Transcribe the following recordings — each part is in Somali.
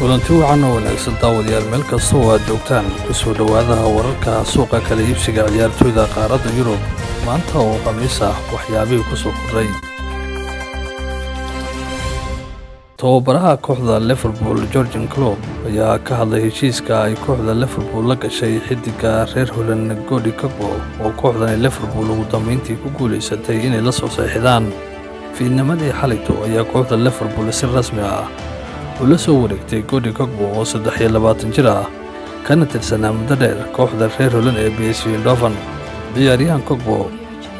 kulanti wacan oo wanaagsan daawadayaal meel kasta oo aad joogtaan ku soo dhawaadaha wararka suuqa kala iibsiga ciyaartoyda qaaradda Yurub maanta oo khamiis ah waxyaabihii ku soo kordhay tababaraha kooxda Liverpool Jurgen Klopp ayaa ka hadlay heshiiska ay kooxda Liverpool la gashay xidiga reer Holland Cody Gakpo oo kooxdan Liverpool ugu dambeyntii ku guuleysatay inay la soo saxiixdaan fiidnimadii xalayto ayaa kooxda Liverpool si rasmi ah ula soo wareegtay Cody Gakpo oo 23 jir ah kana tirsanaa muddo dheer kooxda reer Holland ee PSV Eindhoven. ciyaaryahan Gakpo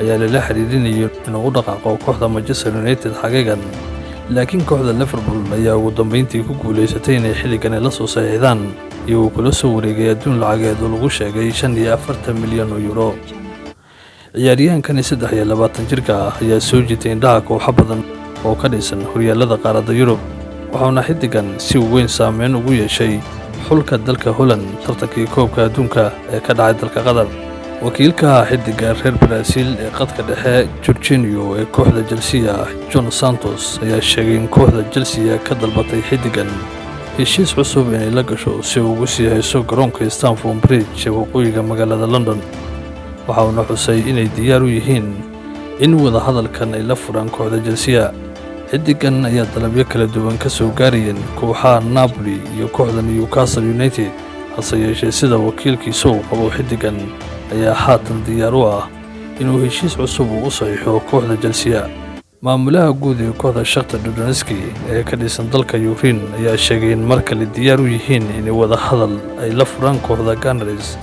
ayaa la xiriirinayay inuu u dhaqaaqo kooxda Manchester United xaqiiqan, laakiin kooxda Liverpool ayaa ugu dambeyntii ku guuleysatay inay xilligan la soo saxiixdaan iyagoo kula soo wareegay adduun lacageed oo lagu sheegay 45 milyan oo euro. ciyaaryahankani 23 jirka ah ayaa soo jiitay indhaha kooxo badan oo ka dhisan horyaalada qaaradda Yurub, waxaana xidigan si weyn saameyn ugu yeeshay xulka dalka Holland tartankii koobka adduunka ee ka dhacay dalka Qatar. wakiilka xidiga reer Brazil ee qadka dhexe Jorginho ee kooxda Chelsea John Santos ayaa sheegay in kooxda Chelsea ka dalbatay xidigan heshiis cusub inay la gasho si uu ugu sii hayso garoonka Stamford Bridge ee waqooyiga magaalada London. waxaana xusay inay diyaar u yihiin in wada hadalkan ay la furaan kooxda Chelsea. xidigan ayaa dalabyo kala duwan ka soo gaarayeen kooxaha Napoli iyo kooxda Newcastle United, hase yeeshee sida wakiilkiisu uu qabo xidigan ayaa haatan diyaar u ah inuu heshiis cusub u saxiixo kooxda Chelsea. maamulaha guud ee kooxda Shakhtar Donetsk ee ka dhisan dalka Ukraine ayaa sheegay in mar kale diyaar u yihiin in wada hadal ay la furaan kooxda Gunners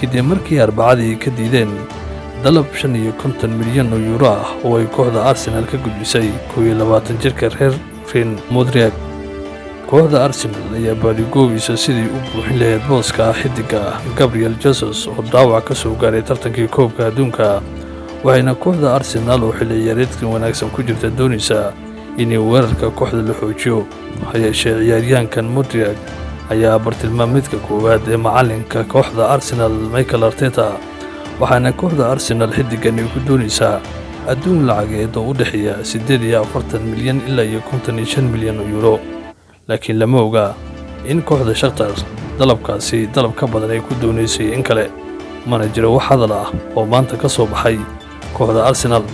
kadib markii Arbacadii ka diideen dalab 50 milyan oo euro ah oo ay kooxda Arsenal ka gudbisay 22 jirka reer Ukraine Modric. kooxda Arsenal ayaa baadigoobaysa sidii u buuxin lahayd booska xidiga Gabriel Jesus oo dhaawac ka soo gaaray tartankii koobka adduunka, waxayna kooxda Arsenal oo xilli ciyaareedkan wanaagsan ku jirta doonaysa inay weerarka kooxda la xoojiyo. hayeeshee ciyaaryahankan Modric ayaa bartilmaameedka koowaad ee macalinka kooxda Arsenal Mikel Arteta, waxaana kooxda Arsenal xidigan ay ku doonaysaa adduun lacageed oo u dhaxeeya 48 milyan ilaa 55 milyan oo euro, laakiin lama oga in kooxda Shakhtar dalabkaasi dalab ka badan ay ku doonaysay in kale. mana jiro wax hadal ah oo maanta ka soo baxay kooxda Arsenal.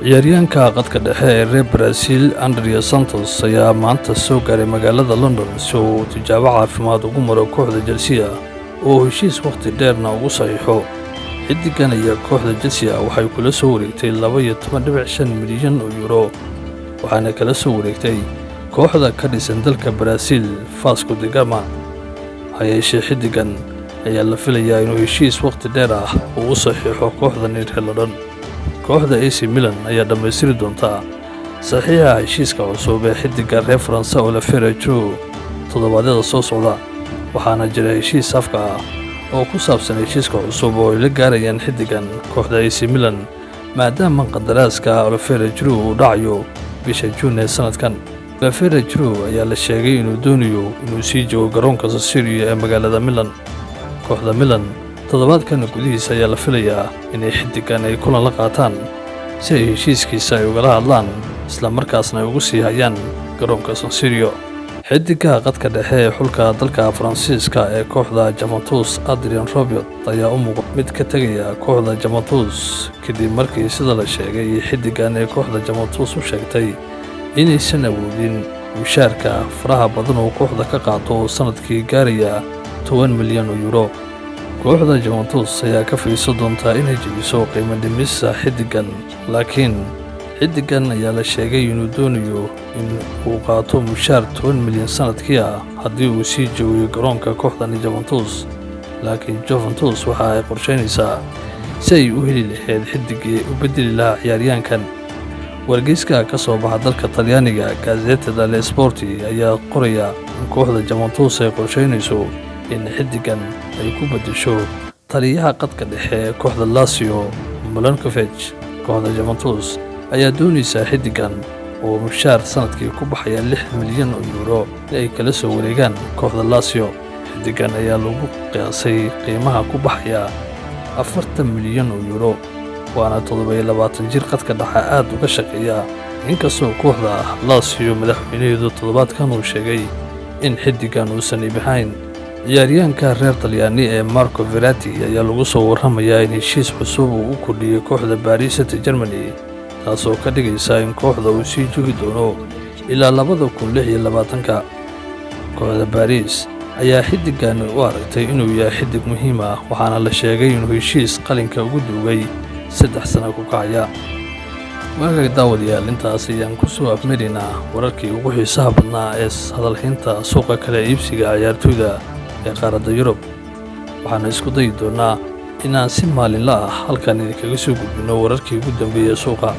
ciyaaryahanka qadka dhexe ee reer Brazil André Santos ayaa maanta soo gaaray magaalada London si uu tijaabo caafimaad ugu maro kooxda Chelsea oo heshiis waqti dheerna ugu saxiixo. xidigan ayaa kooxda Chelsea waxay kula soo wareegtay 12.5 milyan oo euro, waxaana kala soo wareegtay kooxda ka dhisan dalka Brazil Vasco da Gama. hayeeshee xidigan ayaa la filayaa inuu heshiis waqti dheer ah u saxiixo kooxda reer London. kooxda AC Milan ayaa dhammaystiri doonta saxiixa heshiiska cusub ee xidiga reer France Olivier Giroud toddobaadyada soo socda, waxaana jira heshiis safka ah oo ku saabsan heshiiska cusub oo ay la gaarayaan xidigan kooxda AC Milan maadaama qandaraaska Olivier Giroud uu dhacayo bisha June ee sanadkan. Olivier Giroud ayaa la sheegay inuu doonayo inuu sii joogo garoonka San Siro ee magaalada Milan. kooxda Milan toddobaadkan gudihiisa ayaa la filayaa inay xidigan ay kulan la qaataan si ay heshiiskiisa ay ugala hadlaan isla markaasna ay ugu sii hayaan garoonka San Siro. xidiga qadka dhexe ee xulka dalka Faransiiska ee kooxda Juventus Adrien Rabiot ayaa u muuqda mid ka tagaya kooxda Juventus kadib markii sida la sheegay xidigan ee kooxda Juventus u sheegtay inaysan awoodin mushaarka faraha badan oo kooxda ka qaato sanadkii gaaraya 10 milyan oo euro. kooxda Juventus ayaa ka fiirsan doonta inay jebiso qiimo dhimista xidigan, laakiin xidigan ayaa la sheegay inuu doonayo in uu qaato mushaar 10 milyan sanadkii ah haddii uu sii joogo garoonka kooxda Juventus. laakiin Juventus waxa ay qorsheynaysaa si ay u heli lahayd xidigii u bedeli lahaa ciyaaryahankan. wargeyska ka soo baxa dalka Talyaaniga Gazzetta dello Sport ayaa qoraya in kooxda Juventus ay qorsheynayso in xidigan ay ku bedesho taliyaha qadka dhexe ee kooxda Lazio Milankovic. kooxda Juventus ayaa doonaysa xidigan oo mushaar sanadkii ku baxaya 6 milyan oo euro ay kala soo wareegaan kooxda Lazio. xidigan ayaa lagu qiyaasay qiimaha ku baxaya 40 milyan oo euro, waana 27 jir qadka dhexe aad uga shaqeeya, inkastoo kooxda Lazio madaxweynaheedu toddobaadkan uu sheegay in xiddigan uusan iibhayn. Ciyaaryahanka reer Talyaani ee Marco Verratti ayaa lagu soo warramayaa in heshiis cusub uu u kordhiyey kooxda Paris Saint-Germain, taasoo ka dhigaysa in kooxda uu sii joogi doono ilaa 2026. Kooxda Paris ayaa xiddigan u aragtay inuu yahay xiddig muhiim ah, waxaana la sheegay inuu heshiis qalinka ugu duugay 3 sano ku kacaya. Waaga daawadayaal, intaas ayaan ku soo afmeeraynaa wararkii ugu xiisaha badnaa ee hadalhaynta suuqa kala iibsiga ciyaartoyda ee qaaradda Yurub. Waxaan isku dayi doonaa inaan si maalinle ah halkan idinkaga soo gudbino wararkii ugu dambeeyay suuqa.